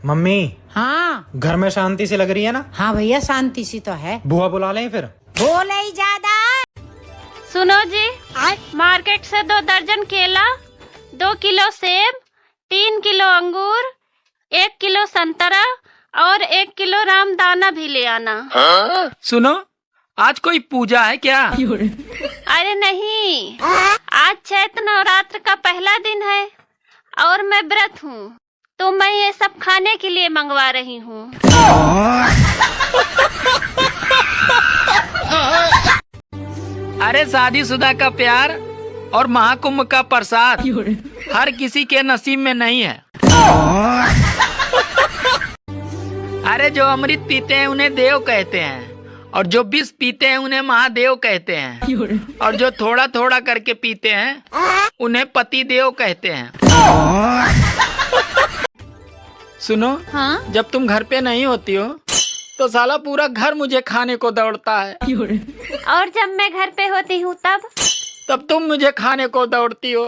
Mummy, हाँ घर में शांति सी लग रही है ना? हाँ भैया, शांति सी तो है। बुआ बुला लें फिर? बोले ही ज्यादा। सुनो जी, मार्केट से 2 दर्जन केला, 2 किलो सेब, 3 किलो अंगूर, 1 किलो संतरा और 1 किलो रामदाना भी ले आना। सुनो, आज कोई पूजा है क्या? अरे नहीं, आज चैत्र नवरात्र का पहला दिन है और मैं व्रत हूँ, तो मैं ये सब खाने के लिए मंगवा रही हूँ। अरे शादीशुदा का प्यार और महाकुंभ का प्रसाद हर किसी के नसीब में नहीं है। अरे जो अमृत पीते हैं उन्हें देव कहते हैं, और जो विष पीते हैं उन्हें महादेव कहते हैं, और जो थोड़ा थोड़ा करके पीते हैं उन्हें पति देव कहते हैं। सुनो, हाँ? जब तुम घर पे नहीं होती हो तो साला पूरा घर मुझे खाने को दौड़ता है, और जब मैं घर पे होती हूँ तब तुम मुझे खाने को दौड़ती हो।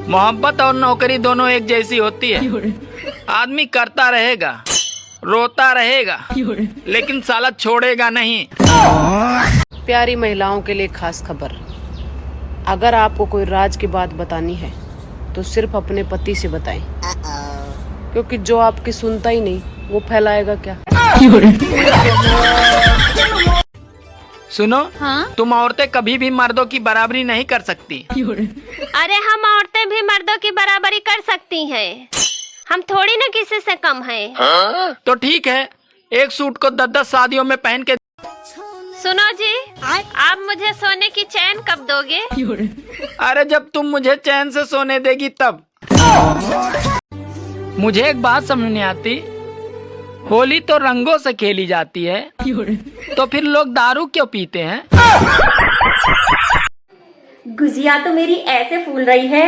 मोहब्बत और नौकरी दोनों एक जैसी होती है। आदमी करता रहेगा, रोता रहेगा, लेकिन साला छोड़ेगा नहीं। प्यारी महिलाओं के लिए खास खबर, अगर आपको कोई राज की बात बतानी है तो सिर्फ अपने पति से बताएं, क्योंकि जो आपकी सुनता ही नहीं वो फैलाएगा क्या। सुनो, हाँ? तुम औरतें कभी भी मर्दों की बराबरी नहीं कर सकती। अरे हम औरतें भी मर्दों की बराबरी कर सकती हैं। हम थोड़ी ना किसी से कम हैं। तो ठीक है, एक सूट को 10-10 शादियों में पहन के। सुनो जी, आप मुझे सोने की चैन कब दोगे? अरे जब तुम मुझे चैन से सोने देगी तब। मुझे एक बात समझ नहीं आती, होली तो रंगों से खेली जाती है, तो फिर लोग दारू क्यों पीते हैं? गुजिया तो मेरी ऐसे फूल रही है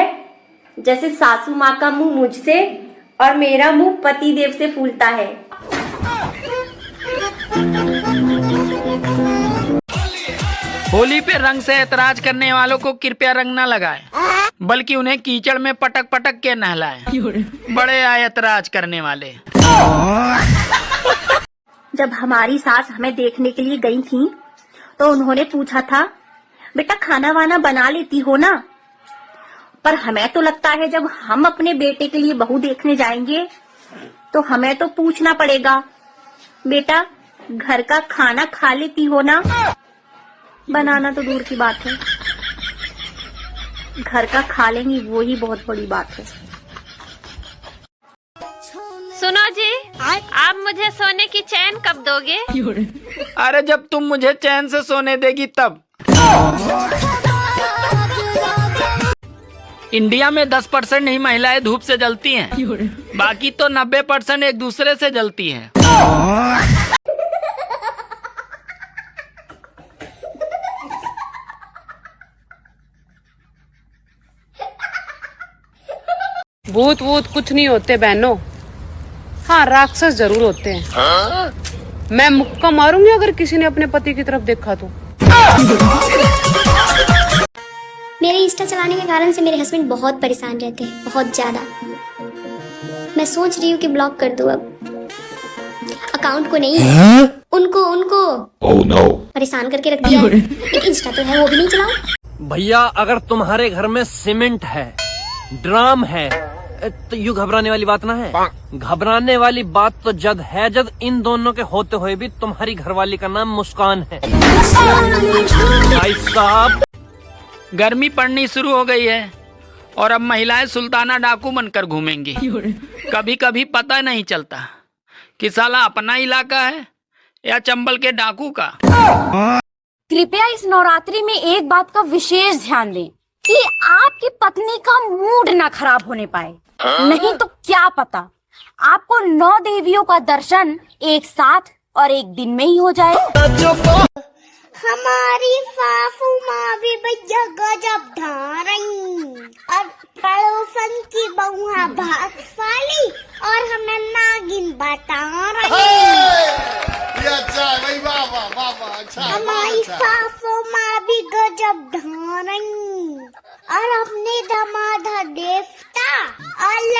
जैसे सासू माँ का मुंह मुझसे और मेरा मुंह पति देव से फूलता है। होली पे रंग से ऐतराज करने वालों को कृपया रंग न लगाएं, बल्कि उन्हें कीचड़ में पटक पटक के नहलाएं। बड़े आए ऐतराज करने वाले। जब हमारी सास हमें देखने के लिए गई थी तो उन्होंने पूछा था, बेटा खाना वाना बना लेती हो ना? पर हमें तो लगता है जब हम अपने बेटे के लिए बहू देखने जाएंगे तो हमें तो पूछना पड़ेगा, बेटा घर का खाना खा लेती हो ना? बनाना तो दूर की बात है, घर का खा लेंगी वो ही बहुत बड़ी बात है। सुनो जी, आप मुझे सोने की चैन कब दोगे? अरे जब तुम मुझे चैन से सोने देगी तब। इंडिया में 10% ही महिलाएं धूप से जलती हैं, बाकी तो 90% एक दूसरे से जलती हैं। भूत वूत कुछ नहीं होते बहनों, हाँ राक्षस जरूर होते हैं। मैं मुक्का मारूंगी अगर किसी ने अपने पति की तरफ देखा तो। मेरे इंस्टा चलाने के कारण से मेरे हस्बैंड बहुत परेशान रहते हैं, बहुत ज्यादा। मैं सोच रही हूँ कि ब्लॉक कर दूँ अब अकाउंट को, नहीं उनको Oh no. परेशान करके रख दिया है। एक इंस्टा तो है, वो भी नहीं चलाऊं। भैया अगर तुम्हारे घर में सीमेंट है, ड्राम है, तो यूँ घबराने वाली बात ना है। घबराने वाली बात तो जब है जब इन दोनों के होते हुए भी तुम्हारी घरवाली का नाम मुस्कान है। भाई साहब, गर्मी पड़नी शुरू हो गई है और अब महिलाएं सुल्ताना डाकू बनकर घूमेंगी। कभी कभी पता नहीं चलता कि साला अपना इलाका है या चंबल के डाकू का। कृपया इस नवरात्रि में एक बात का विशेष ध्यान दें कि आपकी पत्नी का मूड ना खराब होने पाए, नहीं तो क्या पता आपको 9 देवियों का दर्शन एक साथ और एक दिन में ही हो जाए। हमारी सासू माँ भी भैया गजब धारई और पड़ोसन की बहुआ भागशाली और हमें नागिन बता रही। हमारी सासू माँ भी गजब धारई और अपने दामाद देवता और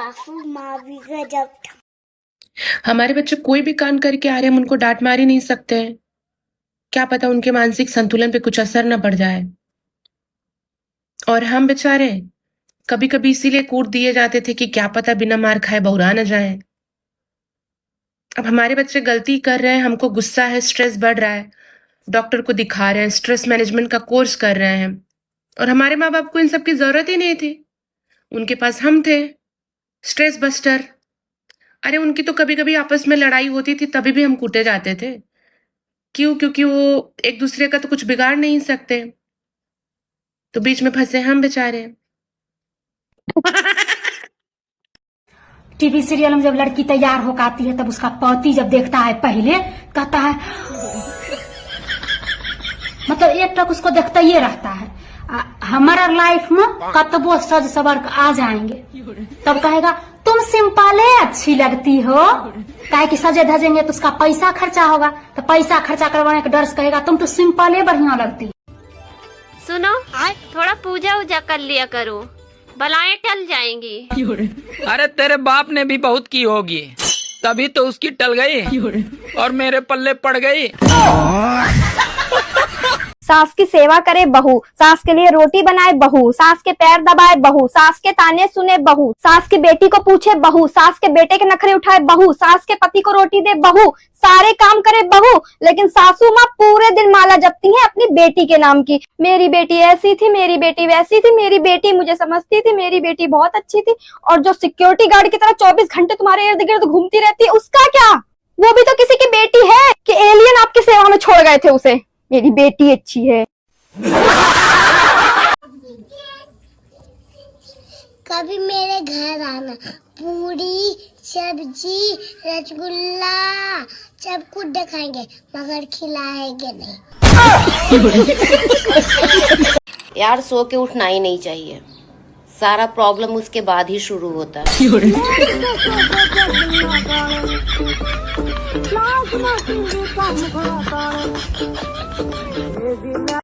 सासू माँ भी गजब था। हमारे बच्चे कोई भी कांड करके आ रहे हैं, हम उनको डांट मार ही नहीं सकते हैं। क्या पता उनके मानसिक संतुलन पे कुछ असर न पड़ जाए। और हम बेचारे कभी कभी इसीलिए कूट दिए जाते थे कि क्या पता बिना मार खाए बौरा न जाए। अब हमारे बच्चे गलती कर रहे हैं, हमको गुस्सा है, स्ट्रेस बढ़ रहा है, डॉक्टर को दिखा रहे हैं, स्ट्रेस मैनेजमेंट का कोर्स कर रहे हैं, और हमारे माँ बाप को इन सब की जरूरत ही नहीं थी। उनके पास हम थे, स्ट्रेस बस्टर। अरे उनकी तो कभी कभी आपस में लड़ाई होती थी, तभी भी हम कूटे जाते थे। क्यों? क्योंकि वो एक दूसरे का तो कुछ बिगाड़ नहीं सकते, तो बीच में फंसे हम बेचारे। टीवी सीरियल में जब लड़की तैयार होकर आती है तब उसका पति जब देखता है पहले कहता है, मतलब एक टक उसको देखता ही रहता है। हमारा लाइफ में कतबो सज सवर आ जाएंगे तब कहेगा तुम सिंपले अच्छी लगती हो, काहे कि सजे धजेंगे तो उसका पैसा खर्चा होगा, तो पैसा खर्चा करवाने का डर से कहेगा तुम तो सिंपले बढ़िया लगती। सुनो, थोड़ा पूजा उजा कर लिया करो, बलाएं टल जाएंगी। अरे तेरे बाप ने भी बहुत की होगी, तभी तो उसकी टल गई और मेरे पल्ले पड़ गई। सास की सेवा करे बहू, सास के लिए रोटी बनाए बहू, सास के पैर दबाए बहू, सास के ताने सुने बहू, सास की बेटी को पूछे बहू, सास के बेटे के नखरे उठाए बहू, सास के पति को रोटी दे बहू, सारे काम करे बहू। लेकिन सासू माँ पूरे दिन माला जपती हैं अपनी बेटी के नाम की। मेरी बेटी ऐसी थी, मेरी बेटी वैसी थी, मेरी बेटी मुझे समझती थी, मेरी बेटी बहुत अच्छी थी। और जो सिक्योरिटी गार्ड की तरह 24 घंटे तुम्हारे इर्द गिर्द घूमती रहती है, उसका क्या? वो भी तो किसी की बेटी है कि एलियन आपकी सेवा में छोड़ गए थे उसे। मेरी बेटी अच्छी है। कभी मेरे घर आना, पूरी सब्जी रसगुल्ला सब कुछ दिखाएंगे मगर खिलाएंगे नहीं। यार सो के उठना ही नहीं चाहिए, सारा प्रॉब्लम उसके बाद ही शुरू होता है।